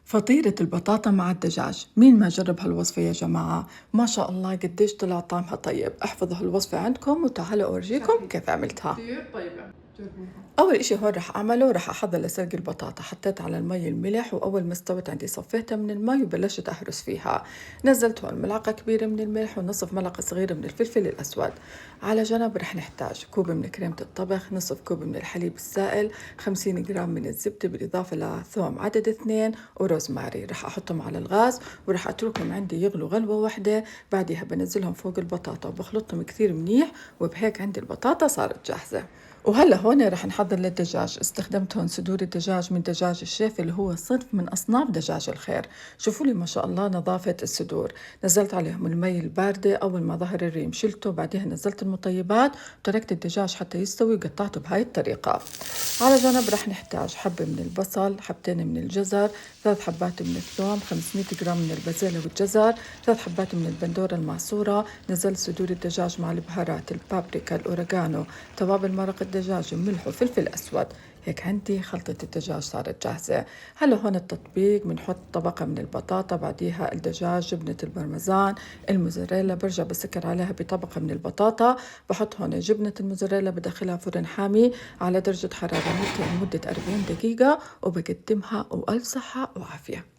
فطيرة البطاطا مع الدجاج، مين ما جرب هالوصفة يا جماعة؟ ما شاء الله قديش طلع طعمها طيب. احفظوا هالوصفة عندكم وتعالوا أورجيكم كيف عملتها. كتير طيبة، جربوها. أول إشي هون رح أعمله رح أحضر لسلق البطاطا. حطيت على المي الملح، وأول ما استوت عندي صفيتها من المي وبلشت أهرس فيها. نزلت هون ملعقة كبيرة من الملح ونصف ملعقة صغيرة من الفلفل الأسود. على جنب رح نحتاج كوب من كريمة الطبخ، نصف كوب من الحليب السائل، 50 جرام من الزبدة، بالإضافة لثوم عدد 2 وروزماري. رح أحطهم على الغاز ورح أتركهم عندي يغلوا غلوة واحدة. بعدها بنزلهم فوق البطاطا وبخلطهم كثير منيح، وبهيك عندي البطاطا صارت جاهزة. وهلا هون رح نحضر للدجاج. استخدمت هون صدور الدجاج من دجاج الشيف اللي هو صنف من أصناف دجاج الخير. شوفوا لي ما شاء الله نظافة الصدور. نزلت عليهم المي الباردة أول ما ظهر الريم، شلته، بعدها نزلت المطيبات وتركت الدجاج حتى يستوي وقطعته بهاي الطريقة. على جنب رح نحتاج حبة من البصل، حبتين من الجزر، 3 حبات من الثوم، 500 جرام من البازلاء والجزر، 3 حبات من البندورة المعصورة. نزلت صدور الدجاج مع البهارات، البابريكا، الأوريغانو، توابل مرق الدجاج، ملح وفلفل أسود. هيك عندي خلطة الدجاج صارت جاهزة. هلا هون التطبيق، بنحط طبقة من البطاطا، بعديها الدجاج، جبنة البرمجان، الموزاريلا، برجع بسكر عليها بطبقة من البطاطا. بحط هون جبنة الموزاريلا، بدخلها فرن حامي على درجة حرارة 200 لمدة 40 دقيقة، وبقدمها وألف صحة وعافية.